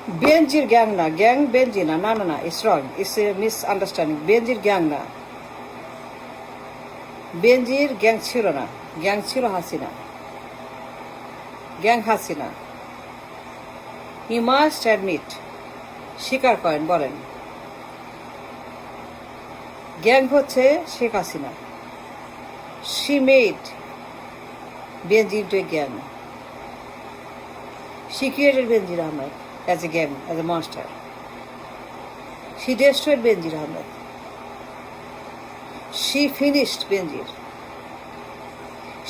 বেনজির gang না, gang Benazir না, না না না, it's wrong, it's a misunderstanding. Benazir gang না, বেনজির গ্যাং ছিল না, গ্যাং ছিল Hasina, gang Hasina. You must admit, স্বীকার করেন, বলেন গ্যাং হচ্ছে Sheikh Hasina. She made Benazir into a gang. She created Benjir Ahmed as a gang, as a monster. She destroyed Benjir Ahmed. She finished Benjir.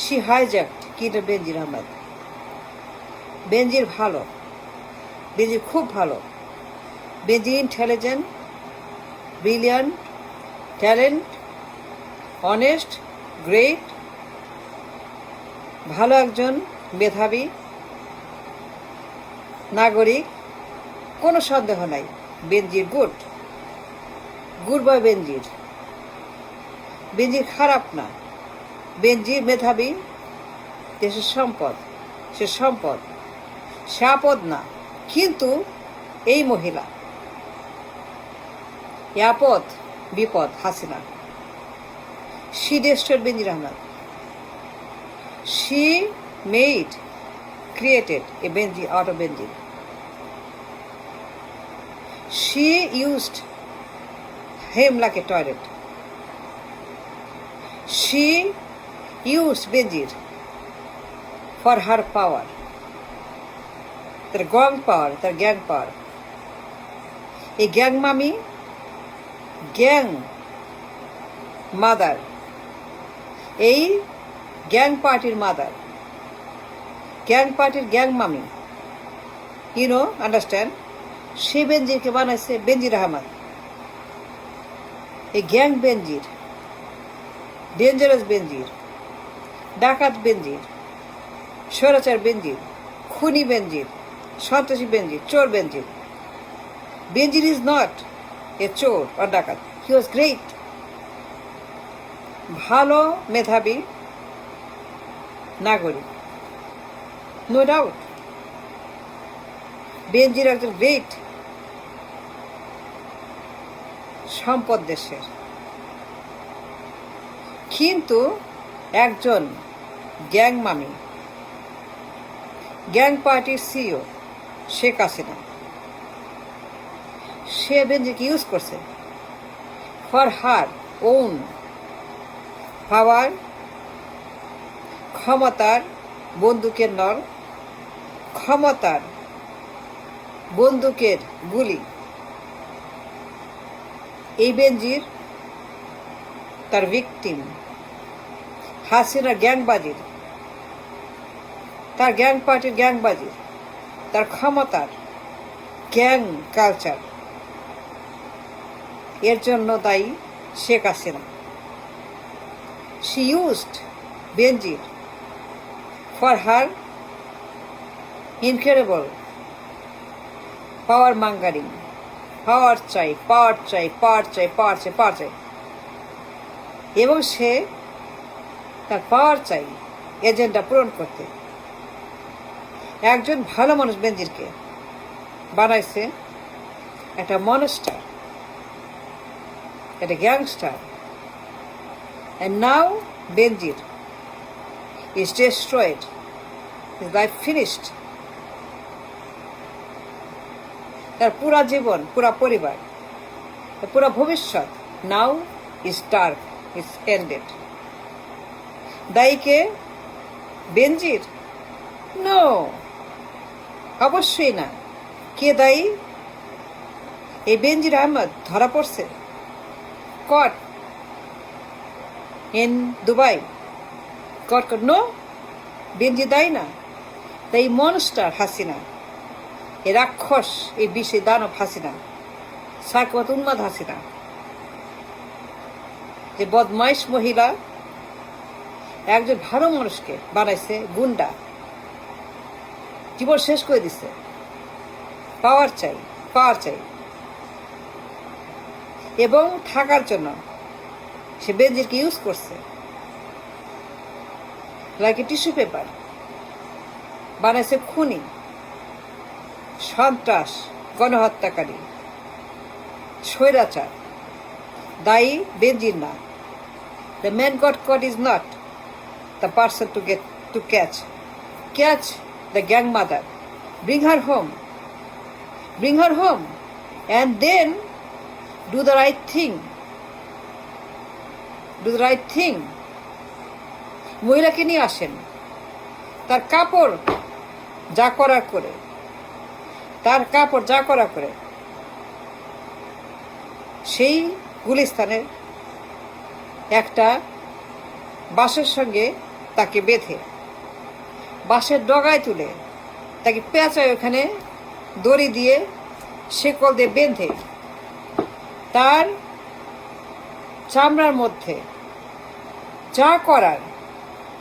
She hijacked Kid Benjir Ahmed. Benjir ভালো, Benjir খুব ভালো, Benjir intelligent, brilliant, talent, honest, great, ভালো একজন মেধাবী নাগরিক, কোনো সন্দেহ নাই। বেনজির গুড, গুড বয় বেনজির। বেনজির খারাপ না, বেনজির মেধাবী, দেশের সম্পদ, সে সম্পদ, সে আপদ না। কিন্তু এই মহিলা, এ আপদ বিপদ Hasina. She destroyed Benazir Ahmed. She made, created a Benjir out of Benjir. She used him like a toilet. She used Benjir for her power, their gang power, their gang power. A gang mummy, gang mother, a gang partyর mother, gang পার্টির gang মামি, YONO understand. সে বেনজিরকে বানাইছে বেনজির আহমদ। এই gang বেনজির, dangerous বেনজির, ডাকাত বেনজির, স্বৈরাচার বেনজির, খুনি বেনজির, সন্ত্রাসী বেনজির, চোর বেনজির। বেনজির is not a চোর আর ডাকাত, হি ওয়াজ গ্রেট। ভালো মেধাবী নাগরিক, নো ডাউট। বেনজির একজন গ্রেট সম্পদ দেশের, কিন্তু একজন গ্যাং মামি, গ্যাং পার্টির সিইও শেখ হাসিনা, সে বেনজিরকে ইউজ করছে ফর হার ওন পাওয়ার, ক্ষমতার বন্দুকের নল, ক্ষমতার বন্দুকের গুলি। এই বেনজির তার ভিকটিম, হাসিনা গ্যাংবাজির, তার গ্যাং পার্টির গ্যাংবাজির, তার ক্ষমতার গ্যাং কালচার, এর জন্য দায়ী Sheikh Hasina. She used Benazir for her incredible power mongering, পাওয়ার চাই, পাওয়ার চাই, পাওয়ার চাই, পাওয়ার চাই, পাওয়ার চাই। এবং সে তার পাওয়ার চাই এজেন্ডা পূরণ করতে। একজন ভালো মানুষ বেনজিরকে বানাইছে একটা মনস্টার, একটা gangster. and now Benazir is destroyed, his life finished. তার পুরা জীবন, পুরা পরিবার, পুরা ভবিষ্যৎ now is dark, is ended. দায়ীকে বেনজির? নো, অবশ্যই না। কে দায়ী? এই বেনজির আহমদ ধরা পড়ছে কট in Dubai. God, no, বেনজির দায়ী না। তাই মনস্টার হাসিনা, এ রাক্ষস, এই বিষে দানব হাসিনা, সাইকোপাথ উন্মাদ হাসিনা, যে বদমাইশ মহিলা একজন ভালো মানুষকে বানাইছে গুন্ডা, জীবন শেষ করে দিচ্ছে। পাওয়ার চাই, পাওয়ার চাই। এবং থাকার জন্য সে বেনজিরকে ইউজ করছে লাইক এ টিস্যু পেপার। বানাইছে খুনি, সন্ত্রাস, গণহত্যাকারী, স্বৈরাচার। দায়ী বেনজির না। The man got caught is not the person to catch the gang mother, bring her home, and then do the right thing. মহিলাকে নিয়ে আসেন, তার কাপড় যা করার করে সেই গুলিস্তানের একটা বাঁশের সঙ্গে তাকে বেঁধে বাঁশের ডগায় তুলে তাকে পেঁচায় ওখানে দড়ি দিয়ে শেকল দিয়ে বেঁধে তার চামড়ার মধ্যে যা করার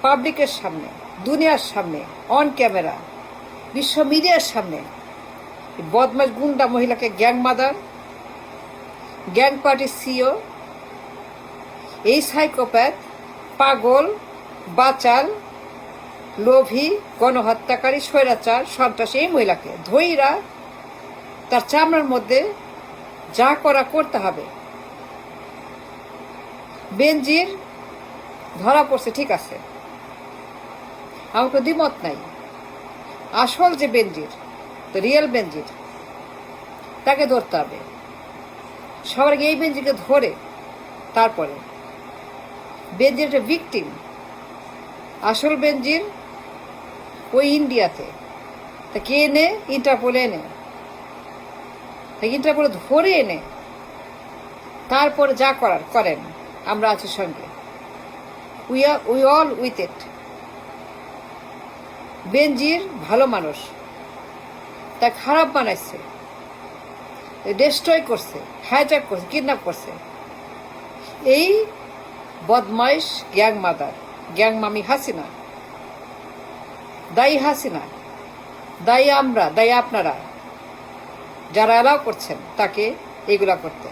পাবলিকের সামনে, দুনিয়ার সামনে, অন ক্যামেরা, বিশ্ব মিডিয়ার সামনে বদমাশ গুন্ডা মহিলাকে গ্যাং মাদার, গ্যাং পার্টির সিও, এই সাইকোপ্যাথ, পাগল, বাচাল, লোভী, গণহত্যাকারী, স্বৈরাচার, সন্ত্রাসী এই মহিলাকে ধৈরা তার চামড়ার মধ্যে যা করা করতে হবে। বেনজির ধরা পড়ছে, ঠিক আছে, আমার কোনো দ্বিমত নাই। আসল যে বেনজির, তো রিয়েল বেনজির, তাকে ধরতে হবে। সবার আগে এই বেনজিরকে ধরে তারপরে বেনজির একটা ভিকটিম। আসল বেনজির ওই ইন্ডিয়াতে, তাকে এনে ইন্টারপোলে ধরে এনে তারপরে যা করার করেন, আমরা আছি সঙ্গে। We all with it. Benazir ভালো মানুষ, তা খারাপ বানাইছে, ডিস্ট্রয় করছে, হাইজ্যাক করছে, কিডন্যাপ করছে এই বদমাইশ গ্যাং মাদার, গ্যাং মামি হাসিনা। দায়ী হাসিনা, দায়ী আমরা, দায়ী আপনারা যারা অ্যালাউ করছেন তাকে এগুলা করতে।